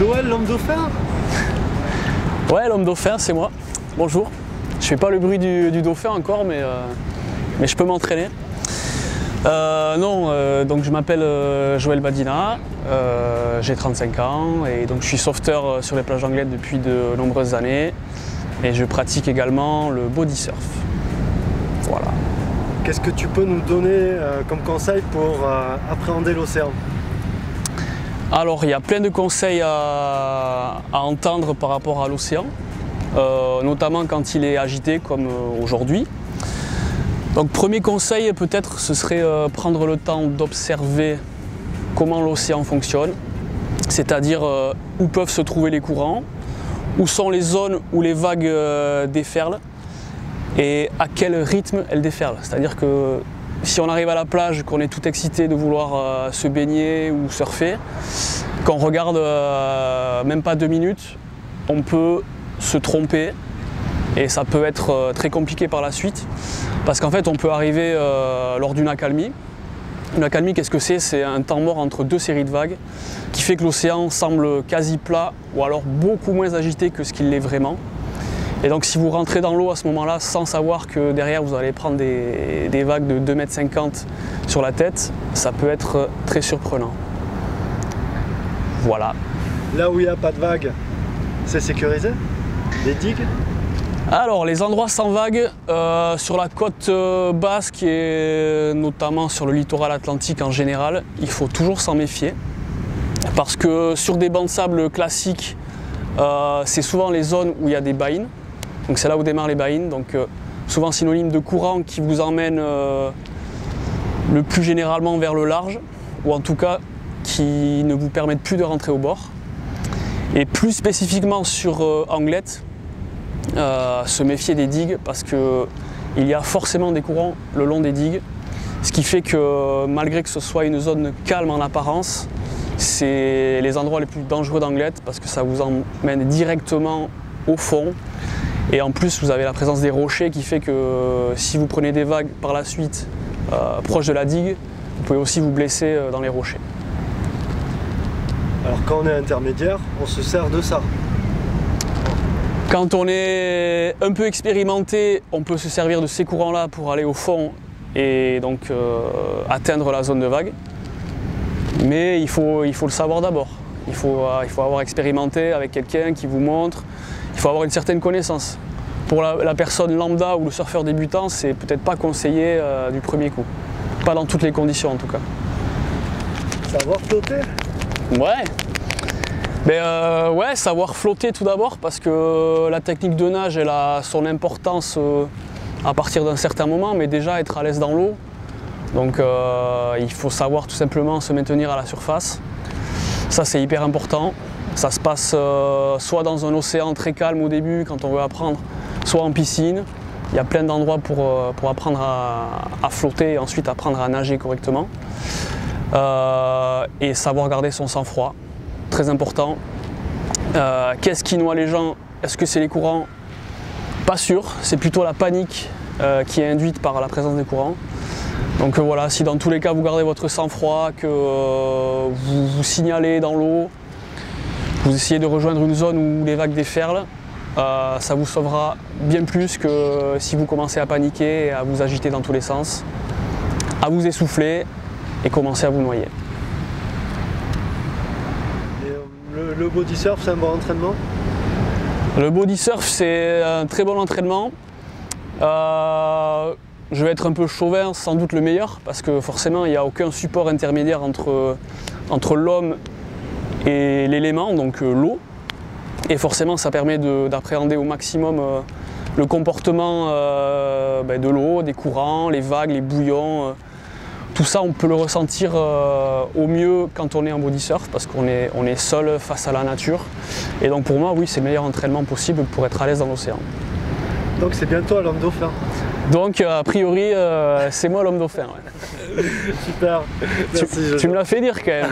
Joël, l'homme dauphin? Ouais, l'homme dauphin, c'est moi. Bonjour. Je fais pas le bruit du dauphin encore, mais je peux m'entraîner. Donc je m'appelle Joël Badina, j'ai 35 ans et donc je suis sauveteur sur les plages anglaises depuis de nombreuses années et je pratique également le body surf. Voilà. Qu'est-ce que tu peux nous donner comme conseil pour appréhender l'océan? Alors il y a plein de conseils à entendre par rapport à l'océan, notamment quand il est agité comme aujourd'hui. Donc premier conseil peut-être ce serait prendre le temps d'observer comment l'océan fonctionne, c'est-à-dire où peuvent se trouver les courants, où sont les zones où les vagues déferlent et à quel rythme elles déferlent. C'est-à-dire que si on arrive à la plage, qu'on est tout excité de vouloir se baigner ou surfer, quand on regarde même pas 2 minutes, on peut se tromper et ça peut être très compliqué par la suite parce qu'en fait on peut arriver lors d'une accalmie. Une accalmie, qu'est-ce que c'est? C'est un temps mort entre deux séries de vagues qui fait que l'océan semble quasi plat ou alors beaucoup moins agité que ce qu'il l'est vraiment. Et donc si vous rentrez dans l'eau à ce moment-là sans savoir que derrière vous allez prendre des vagues de 2,50 m sur la tête, ça peut être très surprenant. Voilà. Là où il n'y a pas de vagues, c'est sécurisé? Des digues? Alors les endroits sans vagues, sur la côte basque et notamment sur le littoral atlantique en général, il faut toujours s'en méfier. Parce que sur des bancs de sable classiques, c'est souvent les zones où il y a des baïnes. Donc c'est là où démarrent les baïnes, donc souvent synonyme de courant qui vous emmène le plus généralement vers le large, ou en tout cas qui ne vous permettent plus de rentrer au bord. Et plus spécifiquement sur Anglette, se méfier des digues parce qu'il y a forcément des courants le long des digues, ce qui fait que malgré que ce soit une zone calme en apparence, c'est les endroits les plus dangereux d'Anglette parce que ça vous emmène directement au fond. Et en plus, vous avez la présence des rochers qui fait que si vous prenez des vagues par la suite proche de la digue, vous pouvez aussi vous blesser dans les rochers. Alors quand on est intermédiaire, on se sert de ça. Quand on est un peu expérimenté, on peut se servir de ces courants-là pour aller au fond et donc atteindre la zone de vague. Mais il faut le savoir d'abord. Il faut avoir expérimenté avec quelqu'un qui vous montre. Il faut avoir une certaine connaissance. Pour la personne lambda ou le surfeur débutant, c'est peut-être pas conseillé du premier coup. Pas dans toutes les conditions en tout cas. Savoir flotter? Ouais. Ouais, savoir flotter tout d'abord parce que la technique de nage elle a son importance à partir d'un certain moment, mais déjà être à l'aise dans l'eau. Donc il faut savoir tout simplement se maintenir à la surface. Ça c'est hyper important. Ça se passe soit dans un océan très calme au début quand on veut apprendre, soit en piscine. Il y a plein d'endroits pour apprendre à flotter et ensuite apprendre à nager correctement. Et savoir garder son sang-froid, très important. Qu'est-ce qui noie les gens? Est-ce que c'est les courants? Pas sûr, c'est plutôt la panique qui est induite par la présence des courants. Donc voilà, si dans tous les cas vous gardez votre sang-froid, que vous vous signalez dans l'eau, vous essayez de rejoindre une zone où les vagues déferlent, ça vous sauvera bien plus que si vous commencez à paniquer et à vous agiter dans tous les sens, à vous essouffler et commencer à vous noyer. Et le body surf, c'est un bon entraînement? Le body surf, c'est un très bon entraînement. Je vais être un peu chauvin, sans doute le meilleur, parce que forcément il n'y a aucun support intermédiaire entre l'homme et l'élément, donc l'eau. Et forcément ça permet d'appréhender au maximum le comportement de l'eau, des courants, les vagues, les bouillons. Tout ça on peut le ressentir au mieux quand on est en body surf, parce qu'on est seul face à la nature. Et donc pour moi oui, c'est le meilleur entraînement possible pour être à l'aise dans l'océan. Donc c'est bien toi l'homme dauphin? Donc a priori c'est moi l'homme dauphin. Ouais. Super, merci. Tu me l'as fait dire quand même.